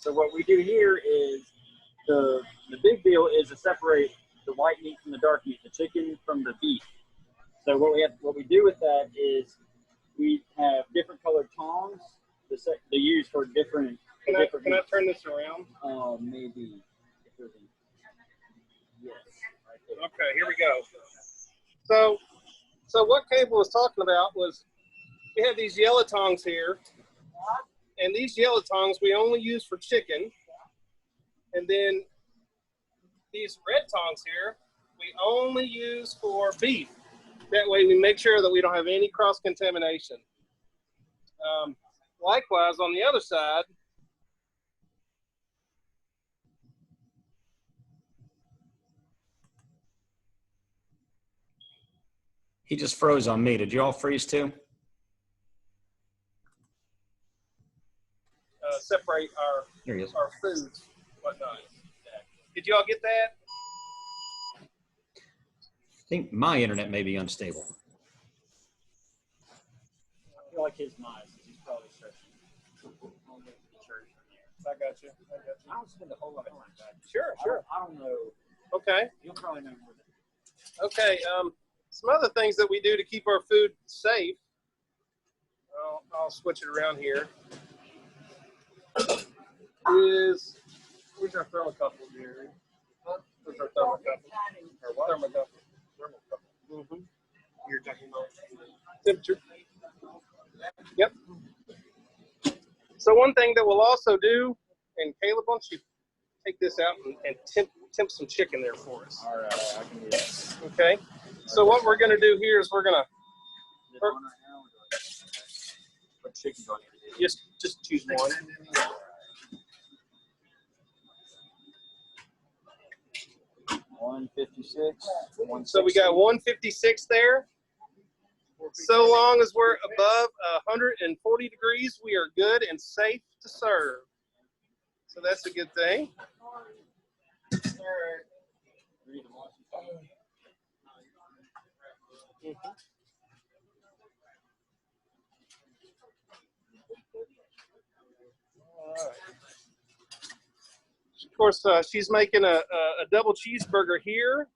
So what we do here is the big deal is to separate the white meat from the dark meat, the chicken from the beef. So what we do with that is we have different colored tongs they use for different. Can I turn this around? Maybe. Yes. Right. Okay, here we go. So what Cable was talking about was we have these yellow tongs here, and these yellow tongs we only use for chicken, and then these red tongs here we only use for beef. That way we make sure that we don't have any cross-contamination. Likewise, on the other side, he just froze on me. Did you all freeze too? separate our foods, whatnot. Did you all get that? I think my internet may be unstable. I feel like his mice. He's probably searching on the church from there. I got you. I don't spend a whole lot of time back. Sure. I don't know. Okay. You'll probably know more than. Okay. Some other things that we do to keep our food safe. I'll switch it around here. Where's our thermocouple, Jerry? Where's our thermocouple? Or what? Thermocouple. Mm-hmm. You're talking about temperature. Yep. So one thing that we'll also do, and Caleb, why don't you take this out and temp some chicken there for us? All right, I can do that. Okay. So what we're going to do here is we're going to. What chicken do I need to do? Just choose one. $156. So we got 156 there. So long as we're above 140 degrees, we are good and safe to serve. So that's a good thing. Of course, she's making a double cheeseburger here,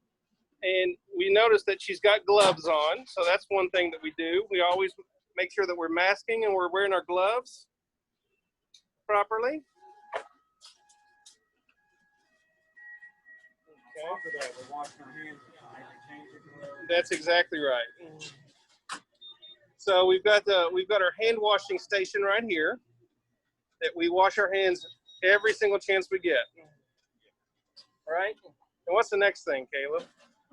and we noticed that she's got gloves on, so that's one thing that we do. We always make sure that we're masking and we're wearing our gloves properly. Okay. That's exactly right. So we've got our hand washing station right here that we wash our hands every single chance we get. All right. And what's the next thing, Caleb?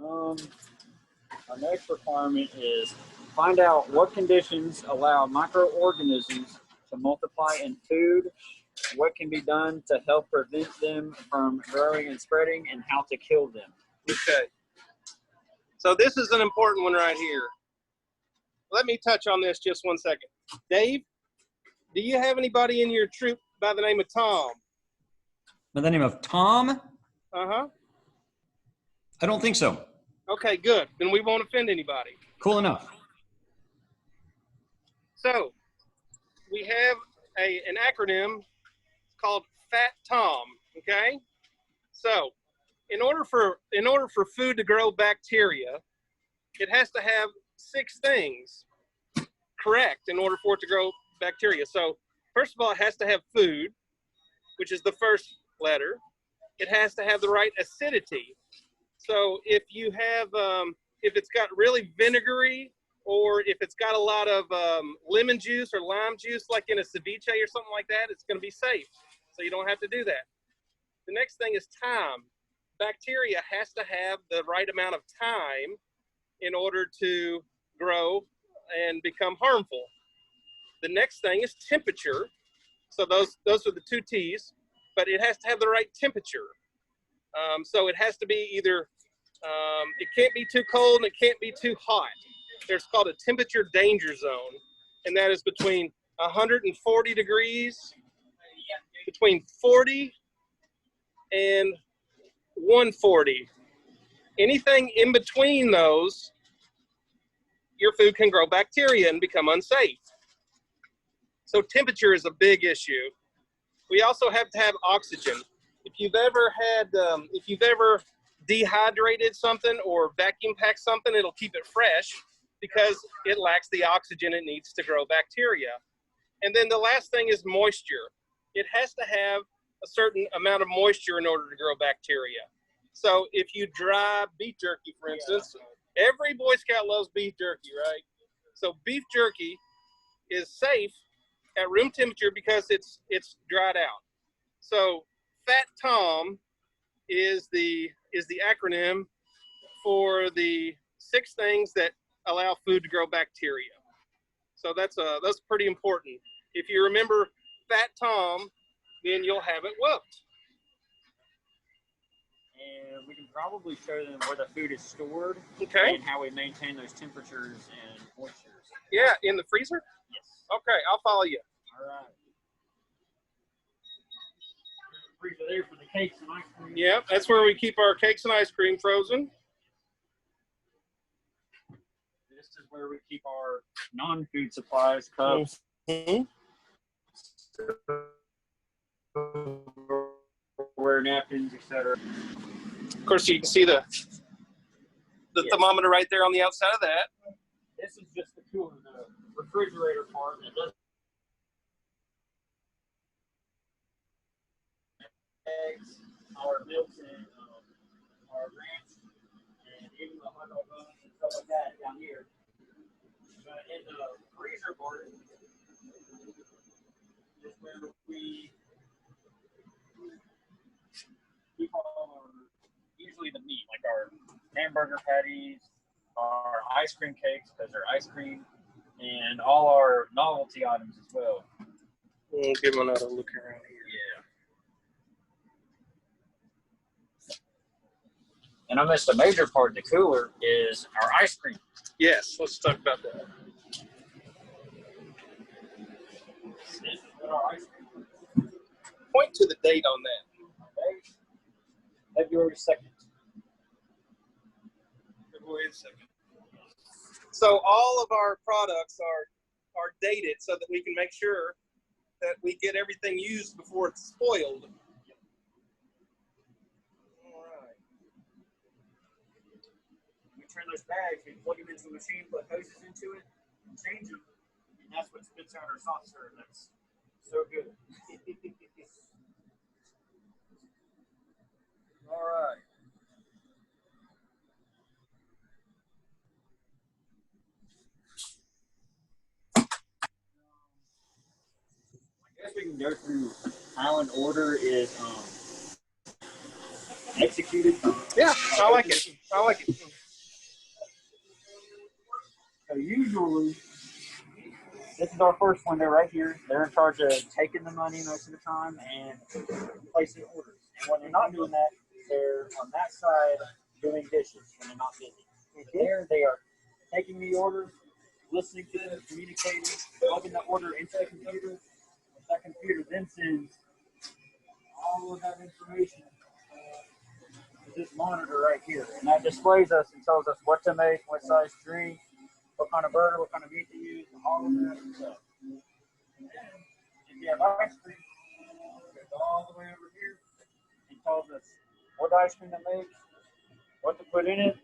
Our next requirement is find out what conditions allow microorganisms to multiply in food, what can be done to help prevent them from growing and spreading, and how to kill them. Okay. So this is an important one right here. Let me touch on this just 1 second. Dave, do you have anybody in your troop by the name of Tom? By the name of Tom? Uh-huh. I don't think so. Okay, good. Then we won't offend anybody. Cool enough. So we have an acronym called Fat Tom, okay? So in order for food to grow bacteria, it has to have 6 things correct in order for it to grow bacteria. So first of all, it has to have food, which is the first letter. It has to have the right acidity. So if you have, if it's got really vinegary, or if it's got a lot of lemon juice or lime juice, like in a ceviche or something like that, it's going to be safe. So you don't have to do that. The next thing is time. Bacteria has to have the right amount of time in order to grow and become harmful. The next thing is temperature. So those are the 2 T's, but it has to have the right temperature. So it has to be either, it can't be too cold and it can't be too hot. There's called a temperature danger zone, and that is between 140 degrees, between 40 and 140. Anything in between those, your food can grow bacteria and become unsafe. So temperature is a big issue. we also have to have oxygen. If you've ever dehydrated something or vacuum packed something, it'll keep it fresh because it lacks the oxygen it needs to grow bacteria. And then the last thing is moisture. It has to have a certain amount of moisture in order to grow bacteria. So if you dry beef jerky, for instance, every Boy Scout loves beef jerky, right? So beef jerky is safe at room temperature because it's dried out. So Fat Tom is the acronym for the 6 things that allow food to grow bacteria. So that's pretty important. If you remember Fat Tom, then you'll have it whooped. And we can probably show them where the food is stored. Okay. And how we maintain those temperatures and moistures. Yeah, in the freezer? Yes. Okay, I'll follow you. All right. Freezer there for the cakes and ice cream. Yeah, that's where we keep our cakes and ice cream frozen. This is where we keep our non-food supplies, cups, napkins, etc. Of course, you can see the thermometer right there on the outside of that. This is just the cooler, the refrigerator part. That doesn't eggs, our milks, and our ranch, and even the hot dog buns and stuff like that down here. But in the freezer part is where we keep our, usually the meat, like our hamburger patties, our ice cream cakes, because they're ice cream, and all our novelty items as well. We'll give them another look around here. Yeah. And I missed a major part of the cooler is our ice cream. Yes, let's talk about that. This is what our ice cream is. Point to the date on that. Okay. February 2nd. February 2nd. So all of our products are dated so that we can make sure that we get everything used before it's spoiled. All right. We turn those bags, we plug them into the machine, put hoses into it, and change them, and that's what spits out our soft serve. That's so good. All right. I guess we can go through how an order is executed. Yeah, I like it. I like it. So usually, this is our first window right here. They're in charge of taking the money most of the time and placing orders. And when they're not doing that, they're on that side doing dishes when they're not busy. There, they are taking the orders, listening to them, communicating, plugging the order into the computer. That computer then sends all of that information to this monitor right here. And that displays us and tells us what to make, what size drink, what kind of burger, what kind of meat to use, all of that stuff. And then, if you have ice cream, it goes all the way over here and tells us what ice cream to make, what to put in it,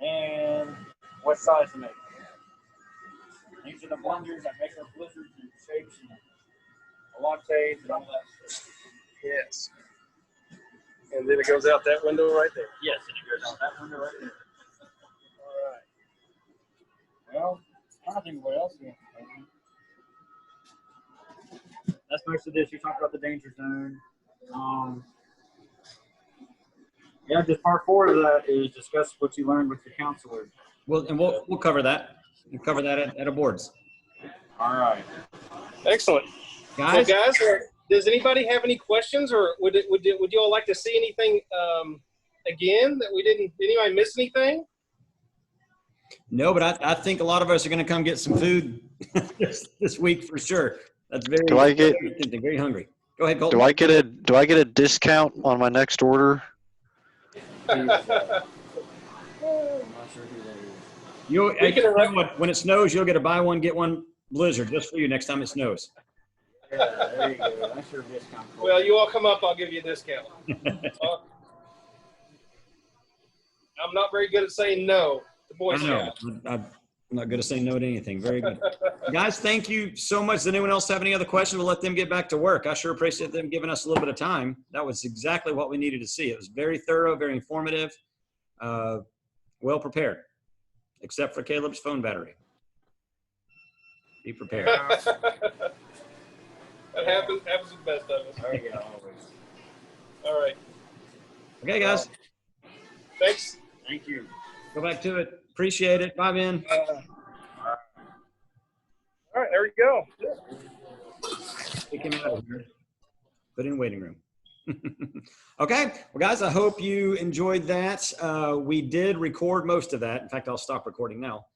and what size to make. These are the blenders that make our blizzards and shapes and lattes and all that stuff. Yes. And then it goes out that window right there. Yes, and it goes out that window right there. All right. Well, I don't think what else we have to. That's most of this. You talked about the danger zone. Yeah, just part 4 of that is discuss what you learned with your counselor. Well, and we'll cover that. We'll cover that at a boards. All right. Excellent. Guys? Well, guys, does anybody have any questions, or would you all like to see anything again that we didn't? Did anybody miss anything? No, but I think a lot of us are going to come get some food this week for sure. That's very, very hungry. Go ahead, Colton. Do I get a discount on my next order? I'm not sure who that is. When it snows, you'll get a buy one get one blizzard just for you next time it snows. Yeah, there you go. That's your discount code. Well, you all come up, I'll give you a discount. I'm not very good at saying no to Boy Scouts. I'm not going to say no to anything. Very good. Guys, thank you so much. Does anyone else have any other questions? We'll let them get back to work. I sure appreciate them giving us a little bit of time. That was exactly what we needed to see. It was very thorough, very informative, well prepared, except for Caleb's phone battery. Be prepared. That happens with the best of us. There you go, always. All right. Okay, guys. Thanks. Thank you. Go back to it. Appreciate it. Bye, Ben. All right, there we go. Take him out of here. Put in waiting room. Okay. Well, guys, I hope you enjoyed that. We did record most of that. In fact, I'll stop recording now.